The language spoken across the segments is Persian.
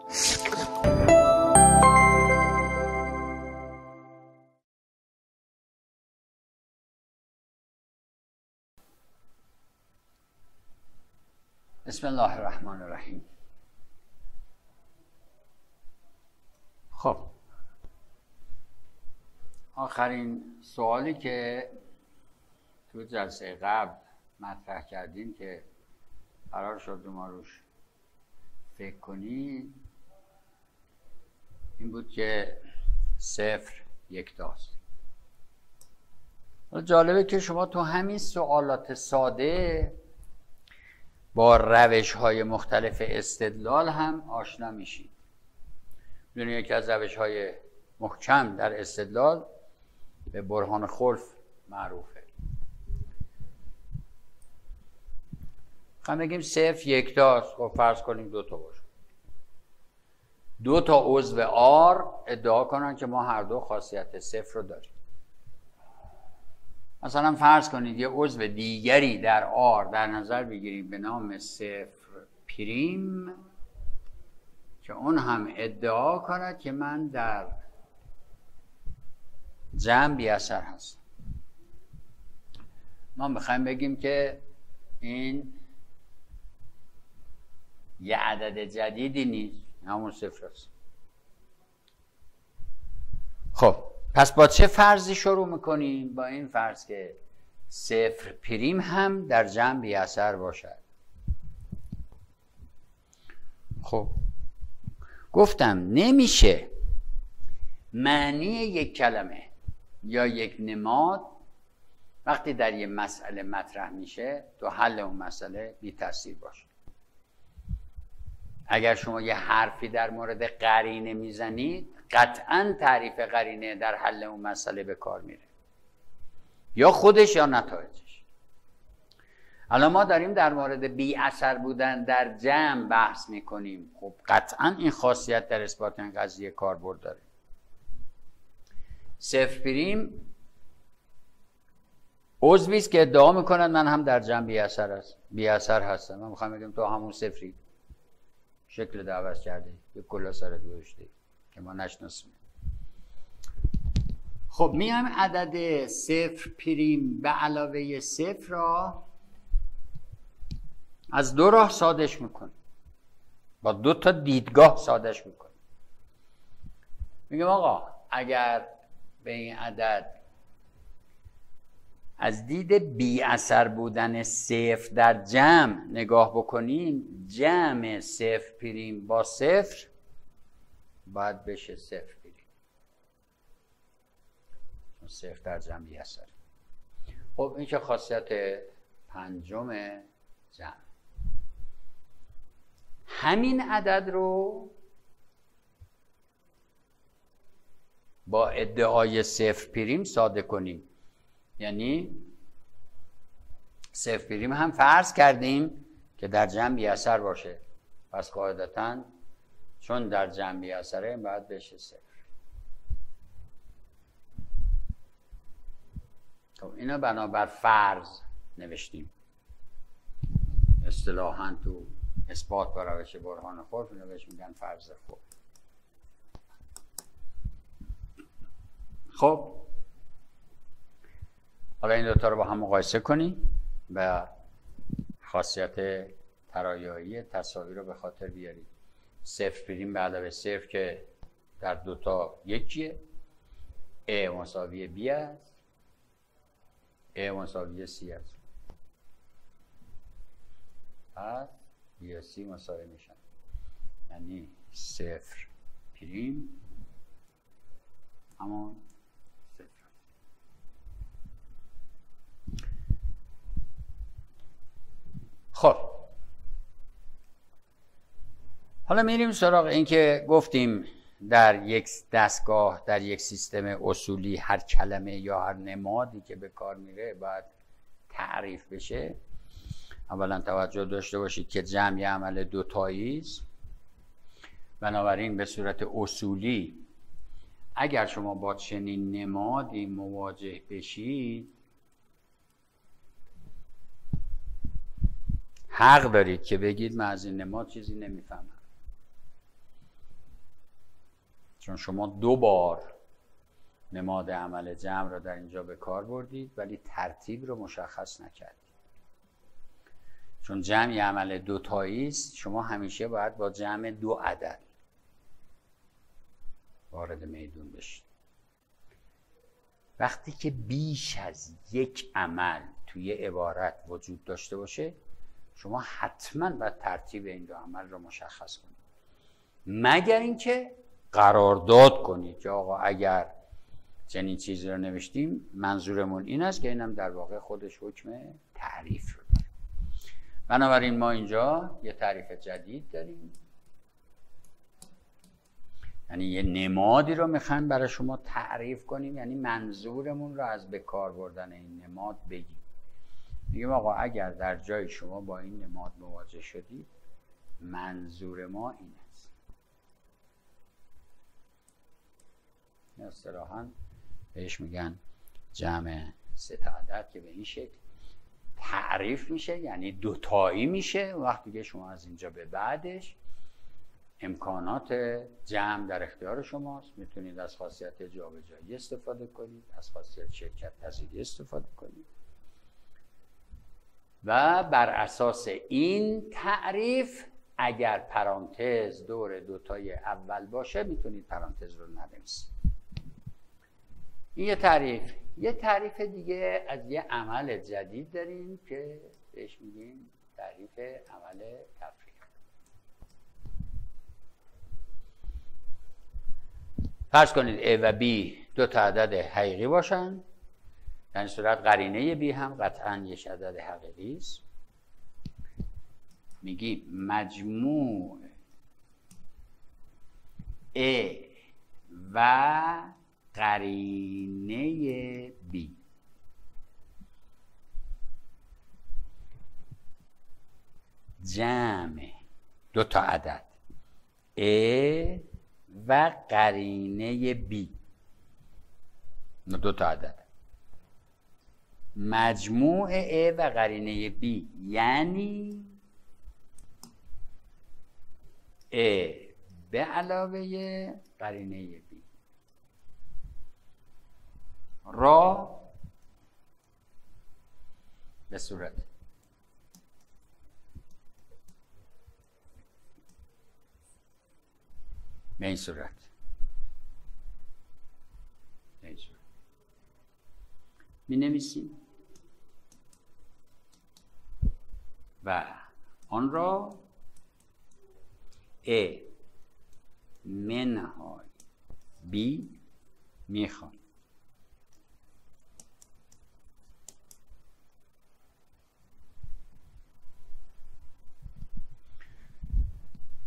بسم الله الرحمن الرحیم. خب آخرین سوالی که تو جلسه قبل مطرح کردیم که قرار شد ما روش فکر کنیم این بود که صفر یکتاست. جالبه که شما تو همین سوالات ساده با روش‌های مختلف استدلال هم آشنا میشید. می‌دونید یکی از روش‌های محکم در استدلال به برهان خلف معروفه. خواهیم بگیم صفر یکتاست. خب فرض کنیم دو تا باشه. دو تا عضو آر ادعا کنن که ما هر دو خاصیت صفر رو داریم. مثلا فرض کنید یه عضو دیگری در آر در نظر بگیریم به نام صفر پریم که اون هم ادعا کند که من در جمع بی اثر هستم. ما میخوایم بگیم که این یه عدد جدیدی نیست، همون صفر هست. خب پس با چه فرضی شروع میکنیم؟ با این فرض که صفر پریم هم در جمع بی اثر باشد. خب گفتم نمیشه معنی یک کلمه یا یک نماد وقتی در یه مسئله مطرح میشه تو حل اون مسئله بی تاثیر باشه. اگر شما یه حرفی در مورد قرینه میزنید قطعاً تعریف قرینه در حل اون مسئله به کار میره، یا خودش یا نتایجش. الان ما داریم در مورد بی اثر بودن در جمع بحث میکنیم. خب قطعاً این خاصیت در اثبات این قضیه کاربرد داره. صفر پریم عضوی است که ادعا میکنن من هم در جمع بی اثر هستم. من میخوام بگم تو همون صفری، شکل دعوت کرده، یه کلا سرت گذاشته که ما نشناسیم. خب میایم عدد صفر پریم به علاوه صفر را از دو راه سادش میکنیم، با دو تا دیدگاه سادش میکنیم. میگم آقا اگر به این عدد از دید بی اثر بودن صفر در جمع نگاه بکنیم، جمع صفر پریم با صفر باید بشه صفر پریم، چون صفر در جمع بی اثر. خب این که خاصیت پنجم جمع. همین عدد رو با ادعای صفر پریم ساده کنیم، یعنی صفر پریم هم فرض کردیم که در جمع بی اثر باشه، پس قاعدتاً چون در جمع بی اثره باید بشه صفر. خب اینا بنابر فرض نوشتیم. اصطلاحاً تو اثبات با روش برهان خلف اینو بهش میگن فرض خلف. خب حالا این دوتا رو با هم مقایسه کنیم و خاصیت ترایایی تساوی رو به خاطر بیاریم. صفر پریم به علاوه صفر که در دوتا یکیه، A مساوی B است، A مساوی C است، پس B و C مساوی میشن، یعنی صفر پریم همون صفر. خب حالا میریم سراغ این که گفتیم در یک دستگاه، در یک سیستم اصولی، هر کلمه یا هر نمادی که به کار میره باید تعریف بشه. اولا توجه داشته باشید که جمع یه عمل دوتایی است، بنابراین به صورت اصولی اگر شما با چنین نمادی مواجه بشید حق دارید که بگید من از این نماد چیزی نمیفهمم. چون شما 2 بار نماد عمل جمع را در اینجا به کار بردید ولی ترتیب رو مشخص نکردید. چون جمع یه عمل 2 تایی است، شما همیشه باید با جمع 2 عدد وارد میدون بشید. وقتی که بیش از یک عمل توی عبارت وجود داشته باشه، شما حتما باید ترتیب این 2 عمل رو مشخص کنید، مگر اینکه قرارداد کنید که آقا اگر چنین چیزی رو نوشتیم منظورمون این است، که اینم در واقع خودش حکم تعریف رو داره. بنابراین ما اینجا یه تعریف جدید داریم، یعنی یه نمادی رو میخوایم برای شما تعریف کنیم، یعنی منظورمون رو از به کار بردن این نماد بگیم. میگیم آقا اگر در جای شما با این نماد مواجه شدید، منظور ما این است. اصطلاحاً بهش میگن جمع 3 عدد که به این شکل تعریف میشه، یعنی 2 تایی میشه. وقتی که شما از اینجا به بعدش امکانات جمع در اختیار شماست، میتونید از خاصیت جابجایی استفاده کنید، از خاصیت شرکت پذیری استفاده کنید و بر اساس این تعریف اگر پرانتز دور 2 تای اول باشه میتونید پرانتز رو ننویسید. این یه تعریف دیگه از یه عمل جدید داریم که بهش میگیم تعریف عمل تفریق. فرض کنید A و B 2 تا عدد حقیقی باشن، در این صورت قرینه B هم قطعاً یک عدد حقیقی است. میگیم مجموع A و قرینه B جمع 2 تا عدد A و قرینه B، 2 تا عدد مجموع A و قرینه B یعنی A به علاوه قرینه B را به صورت به این صورت می نویسیم و آن را A منهای B می خوانیم.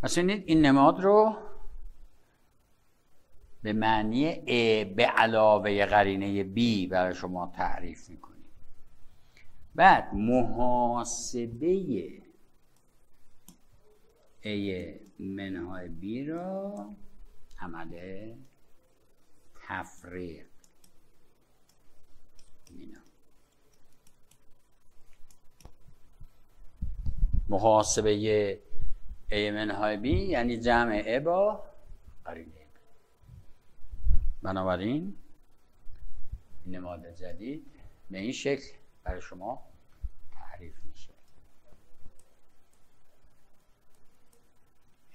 مثلا این نماد رو به معنی A به علاوه قرینه B برای شما تعریف میکنیم. بعد محاسبه A منهای B را عمل تفریق مینام. محاسبه A منهای B یعنی جمع A با قرینه. بنابراین این نماد جدید به این شکل برای شما تعریف میشه.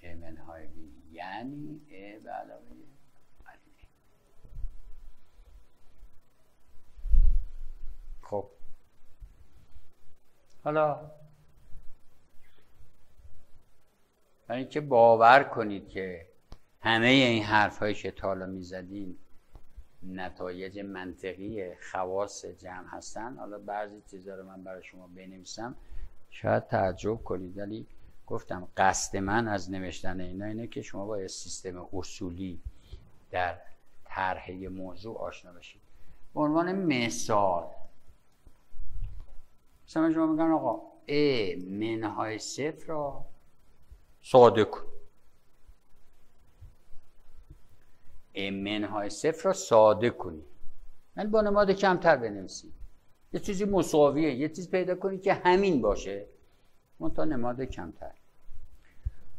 A منهای B یعنی A به علاوه قرینه. خب حالا برای اینکه باور کنید که همه این حرف هایی که تا حالا میزدیم نتایج منطقی خواص جمع هستن، حالا بعضی چیزا رو من برای شما بنویسم شاید تعجب کنید، ولی گفتم قصد من از نوشتن اینا اینه که شما با یه سیستم اصولی در طرح موضوع آشنا بشید. به عنوان مثال مثلا شما میگن آقا A منهای 0 را ساده کن. A منهای 0 را ساده کنی، یعنی با نماد کمتر بنویسید. یه چیزی مساویه، یه چیز پیدا کنید که همین باشه منتها نماد کمتر.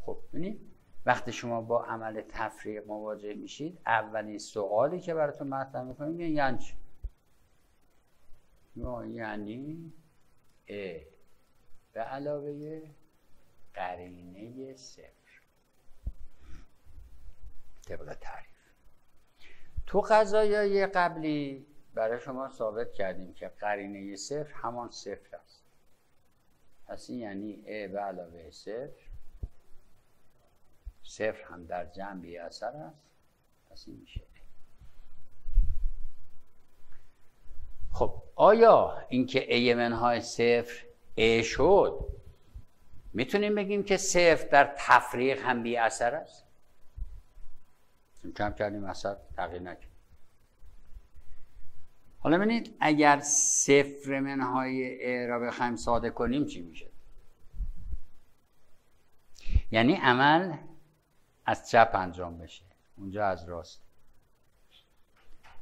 خب ببینید وقتی شما با عمل تفریق مواجه میشید، اولین سوالی که براتون مطرح میکنیم یعنی چی؟ یعنی ا به علاوه قرینه صفر. طبق تعریف تو قضایای قبلی برای شما ثابت کردیم که قرینه صفر همان صفر است. پس این یعنی ا به علاوه صفر، صفر هم در جمع بی اثر است. پس این میشه. خب آیا اینکه ای منهای صفر ا شد میتونیم بگیم که صفر در تفریق هم بی اثر است؟ کم کردیم اثر تغییر نکنیم. حالا ببینید اگر صفر منهای ا را بخوایم ساده کنیم چی میشه؟ یعنی عمل از چپ انجام بشه، اونجا از راست.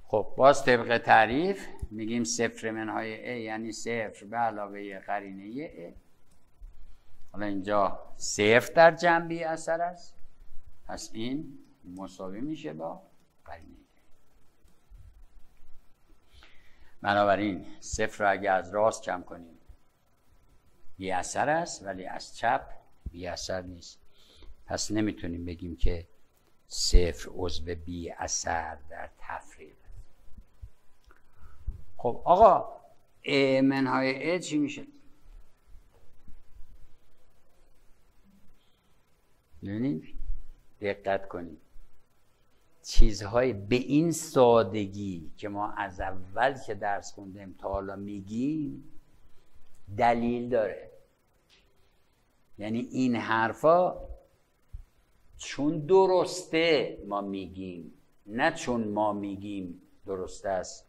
خب باز طبق تعریف میگیم صفر منهای ا یعنی صفر به علاوه قرینه ا. حالا اینجا صفر در جمع بی اثر است، پس این مساوی میشه با قرینه ا. بنابراین صفر را اگه از راست کم کنیم بی اثر است، ولی از چپ بی اثر نیست. پس نمیتونیم بگیم که صفر عضو بی اثر در تفریق. خب آقا ا منهای ا چی میشه؟ ببینید دقت کنید، چیزهای به این سادگی که ما از اول که درس خوندیم تا حالا میگیم دلیل داره. یعنی این حرفا چون درسته ما میگیم، نه چون ما میگیم درسته است.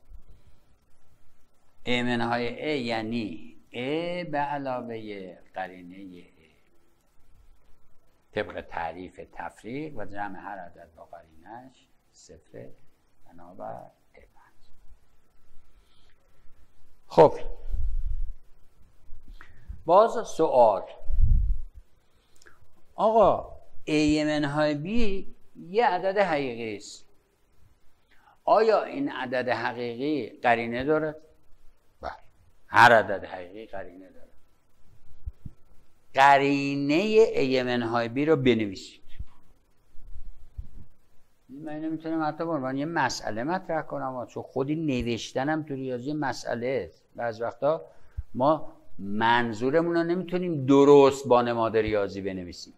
ا منهای ا یعنی ا به علاوه قرینه ا طبق تعریف تفریق و جمع هر عدد با قرینه‌اش صفر بنابر ا5. خب باز سوال، آقا ا منهای بی یه عدد حقیقی است، آیا این عدد حقیقی قرینه داره؟ بله، هر عدد حقیقی قرینه داره. قرینه ا منهای بی رو بنویسید. من نمیتونم حتی برمان یه مسئله مطرح کنم، چون خودی نوشتنم تو ریاضی مسئله است. بعض وقتا ما منظورمون رو نمیتونیم درست با نماد ریاضی بنویسیم.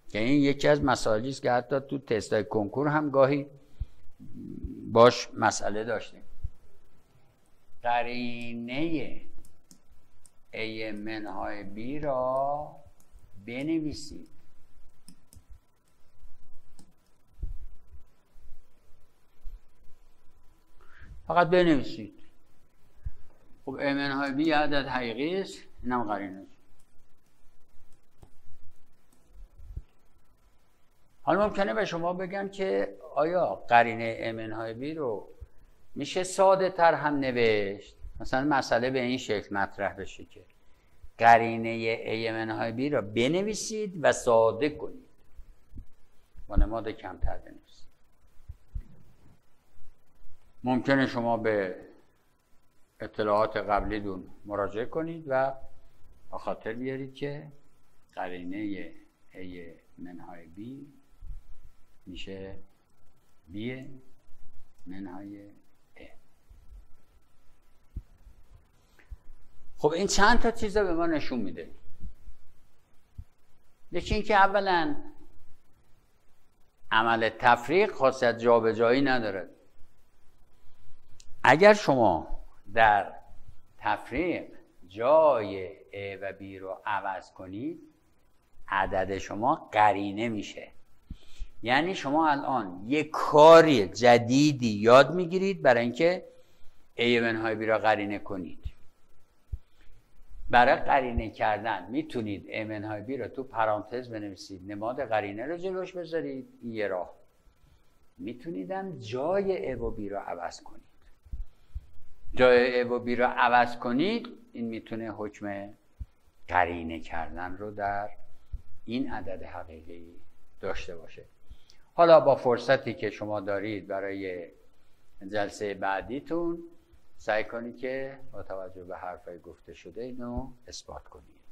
که این یکی از مسائلی است که حتی تو تستای کنکور هم گاهی باش مسئله داشتیم. قرینه ا منهای بی را بنویسید. فقط بنویسید. خب ا منهای بی عدد حقیقی است، اینم قرینه است. حالا ممکنه به شما بگم که آیا قرینه ا منهای بی رو میشه ساده تر هم نوشت؟ مثلا مسئله به این شکل مطرح بشه که قرینه ا منهای بی را بنویسید و ساده کنید، با نماد کمتر بنویسید. ممکنه شما به اطلاعات قبلیتون مراجعه کنید و به خاطر بیارید که قرینه ا منهای بی میشه بی منهای ا. خب این چند تا چیز به ما نشون میده. یکی این که اولا عمل تفریق خاصیت جابجایی نداره. اگر شما در تفریق جای ا و بی رو عوض کنید عدد شما قرینه میشه. یعنی شما الان یک کاری جدیدی یاد میگیرید برای اینکه ا منهای بی را قرینه کنید. برای قرینه کردن میتونید ا منهای بی را تو پرانتز بنویسید، نماد قرینه رو جلوش بذارید، این یه راه. میتونیدم جای ا و بی را عوض کنید. جای ا و بی را عوض کنید، این میتونه حکم قرینه کردن رو در این عدد حقیقی داشته باشه. حالا با فرصتی که شما دارید برای جلسه بعدیتون سعی کنید که با توجه به حرفای گفته شده اینو اثبات کنید.